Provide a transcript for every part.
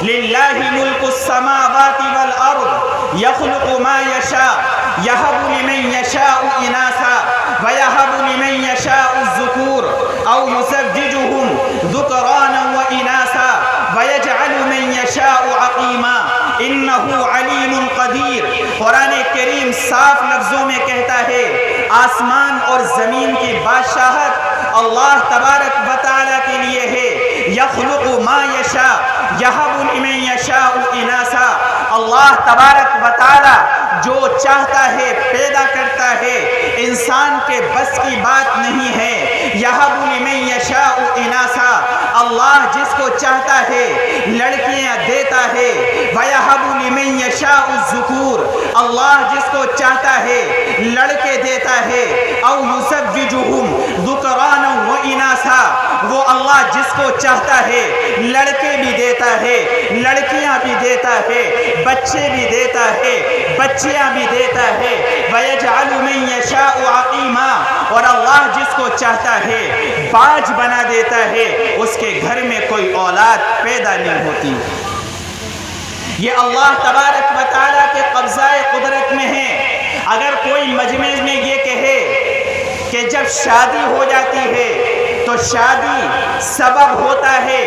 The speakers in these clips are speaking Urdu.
للہ ملک السماوات والارض یخلق ما یشاء یہب لمن یشاء اناثا ویہب لمن یشاء الذکور او یزوجہم ذکرانا واناثا ویجعل من یشاء عقیما انہ علیم قدیر۔ قرآن کریم صاف لفظوں میں کہتا ہے آسمان اور زمین کی بادشاہت اللہ تبارک و تعالیٰ کے لیے ہے۔ یخلق ما یشاء یہب لمن یشاء اناثا، اللہ تبارک و تعالیٰ جو چاہتا ہے پیدا کرتا ہے، انسان کے بس کی بات نہیں ہے۔ یہب لمن یشاء اناثا، اللہ جس کو چاہتا ہے لڑکیاں دیتا ہے۔ ویہب لمن یشاء الذکور، اللہ جس کو چاہتا ہے لڑکے دیتا ہے۔ او یزوجہم ذکرانا واناثا، وہ اللہ جس کو چاہتا ہے لڑکے بھی دیتا ہے، لڑکیاں بھی دیتا ہے، بچے بھی دیتا ہے، بچیاں بھی دیتا ہے۔ ویجعل من یشاء عقیما، اور اللہ جس کو چاہتا ہے باج بنا دیتا ہے، اس کے گھر میں کوئی اولاد پیدا نہیں ہوتی۔ یہ اللہ تبارک و تعالیٰ کے قبضہ قدرت میں ہے۔ اگر کوئی مجمع میں یہ کہے کہ جب شادی ہو جاتی ہے تو شادی سبب ہوتا ہے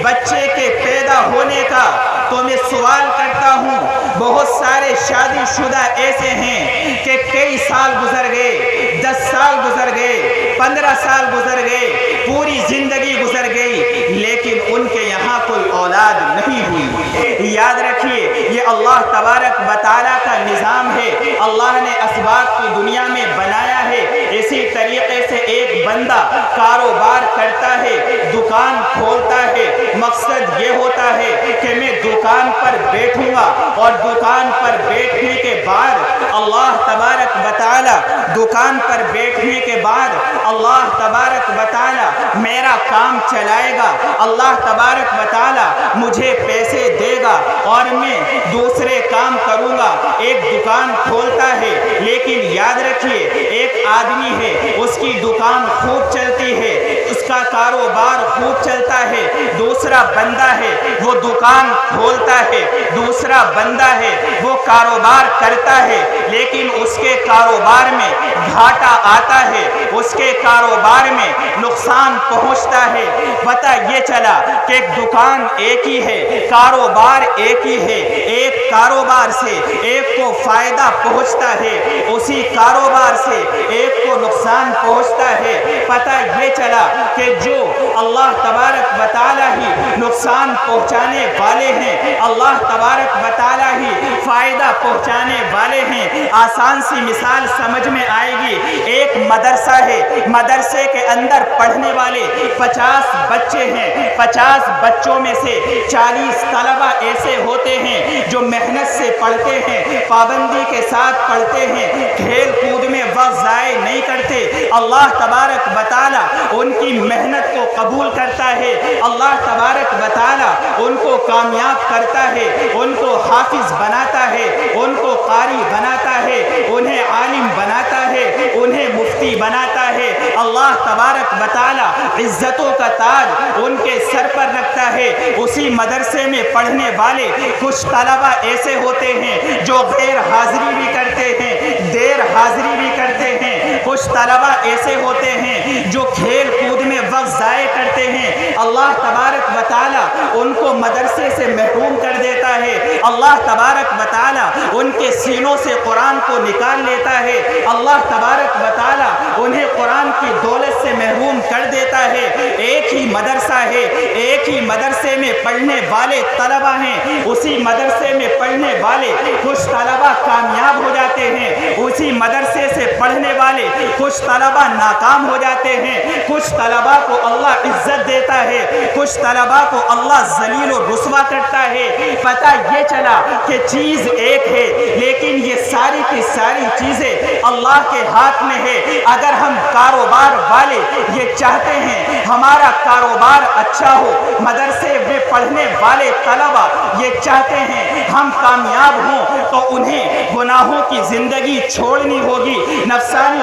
بچے کے پیدا ہونے کا، تو میں سوال کرتا ہوں بہت سارے شادی شدہ ایسے ہیں کہ کئی سال گزر گئے، 10 سال گزر گئے، 15 سال گزر گئے، پوری زندگی گزر گئی، لیکن ان کے یہاں کوئی اولاد نہیں ہوئی۔ یاد رکھیے یہ اللہ تبارک و تعالیٰ کا نظام ہے، اللہ نے اسباب کی دنیا میں بنایا ہے۔ اسی طریقے سے ایک بندہ کاروبار کرتا ہے، دکان کھولتا ہے، مقصد یہ ہوتا ہے کہ میں دکان پر بیٹھوں گا، اور دکان پر بیٹھنے کے بعد اللہ تبارک و تعالیٰ دکان پر بیٹھنے کے بعد اللہ تبارک و تعالیٰ میرا کام چلائے گا، اللہ تبارک و تعالیٰ مجھے پیسے دے گا اور میں دوسرے کام کروں گا۔ ایک دکان کھولتا ہے، لیکن یاد رکھیے ایک آدمی ہے، اس کی دکان خوب چلتی ہے، اس کا کاروبار خوب چلتا ہے۔ دوسرا بندہ ہے وہ دکان کھولتا ہے، دوسرا بندہ ہے وہ کاروبار کرتا ہے، لیکن اس کے کاروبار میں گھاٹا آتا ہے، اس کے کاروبار میں نقصان پہنچتا ہے۔ پتہ یہ چلا کہ دکان ایک ہی ہے، کاروبار ایک ہی ہے، ایک کاروبار سے ایک کو فائدہ پہنچتا ہے، اسی کاروبار سے ایک کو نقصان پہنچتا ہے۔ پتہ یہ چلا کہ جو اللہ تبارک و تعالیٰ ہی نقصان پہنچانے والے ہیں، اللہ تبارک و تعالیٰ ہی فائدہ پہنچانے والے ہیں۔ آسان سی مثال سمجھ میں آئے گی۔ ایک مدرسہ ہے، مدرسے کے اندر پڑھنے والے 50 بچے ہیں، 50 بچوں میں سے 40 طلبہ ایسے ہوتے ہیں جو محنت سے پڑھتے ہیں، پابندی کے ساتھ پڑھتے ہیں، کھیل کود میں وقت ضائع نہیں کرتے۔ اللہ تبارک و تعالیٰ ان کی محنت کو قبول کرتا ہے، اللہ تبارک و تعالیٰ ان کو کامیاب کرتا ہے، ان کو حافظ بناتا ہے، ان کو قاری بناتا ہے، انہیں عالم بناتا ہے، انہیں مفتی بناتا ہے۔ اللہ تبارک و تعالیٰ عزتوں کا تاج ان کے سر پر رکھتا ہے۔ اسی مدرسے میں پڑھنے والے کچھ طلبہ ایسے ہوتے ہیں جو غیر حاضری بھی کرتے ہیں، دیر حاضری بھی کرتے ہیں۔ کچھ طلبہ ایسے ہوتے ہیں جو کھیل کود میں وقت ضائع کرتے ہیں۔ اللہ تبارک و تعالیٰ ان کو مدرسے سے محروم کر دیتا ہے۔ اللہ تبارک و تعالیٰ ان کے سینوں سے قرآن کو نکال لیتا ہے۔ اللہ تبارک و تعالیٰ انہیں قرآن کی دولت سے محروم کر دیتا ہے۔ ایک ہی مدرسہ ہے، ایک ہی مدرسے میں پڑھنے والے طلبہ ہیں، اسی مدرسے میں پڑھنے والے کچھ طلبہ کامیاب ہو جاتے ہیں، اسی مدرسے سے پڑھنے والے کچھ طلبہ ناکام ہو جاتے ہیں۔ کچھ طلبہ کو اللہ عزت دیتا ہے، کچھ طلبہ کو اللہ ذلیل و رسوا کرتا ہے۔ پتہ یہ چلا کہ چیز ایک ہے، لیکن یہ ساری کی ساری چیزیں اللہ کے ہاتھ میں ہے۔ اگر ہم کاروبار والے یہ چاہتے ہیں ہمارا کاروبار اچھا ہو، مدرسے میں پڑھنے والے طلبہ یہ چاہتے ہیں ہم کامیاب ہوں، تو انہیں گناہوں کی زندگی چھوڑنی ہوگی، نفسانی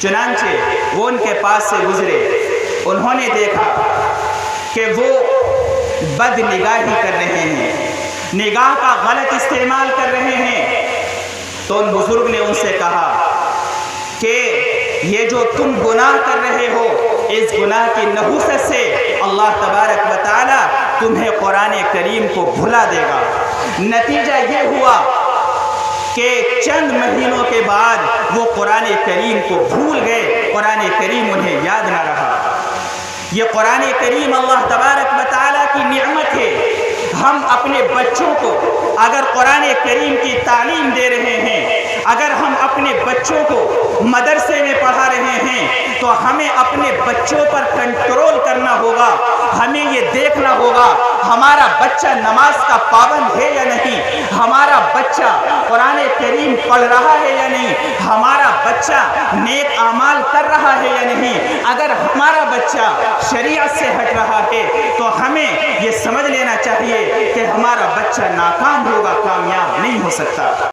چنانچہ وہ ان کے پاس سے گزرے، انہوں نے دیکھا کہ وہ بد نگاہی کر رہے ہیں، نگاہ کا غلط استعمال کر رہے ہیں۔ تو ان بزرگ نے ان سے کہا کہ یہ جو تم گناہ کر رہے ہو، اس گناہ کی نحوست سے اللہ تبارک و تعالی تمہیں قرآن کریم کو بھلا دے گا۔ نتیجہ یہ ہوا کہ چند مہینوں کے بعد وہ قرآن کریم کو بھول گئے، قرآن کریم انہیں یاد نہ رہا۔ یہ قرآن کریم اللہ تبارک و تعالی کی نعمت ہے۔ ہم اپنے بچوں کو اگر قرآن کریم کی تعلیم دے رہے ہیں، اگر ہم اپنے بچوں کو مدرسے میں پڑھا رہے ہیں، تو ہمیں اپنے بچوں پر کنٹرول کرنا ہوگا۔ ہمیں یہ دیکھنا ہوگا ہمارا بچہ نماز کا پابند ہے یا نہیں، ہمارا بچہ قرآن کریم پڑھ رہا ہے یا نہیں، ہمارا بچہ نیک اعمال کر رہا ہے یا نہیں۔ اگر ہمارا بچہ شریعت سے ہٹ رہا ہے تو ہمیں یہ سمجھ لینا چاہیے کہ ہمارا بچہ ناکام ہوگا، کامیاب نہیں ہو سکتا۔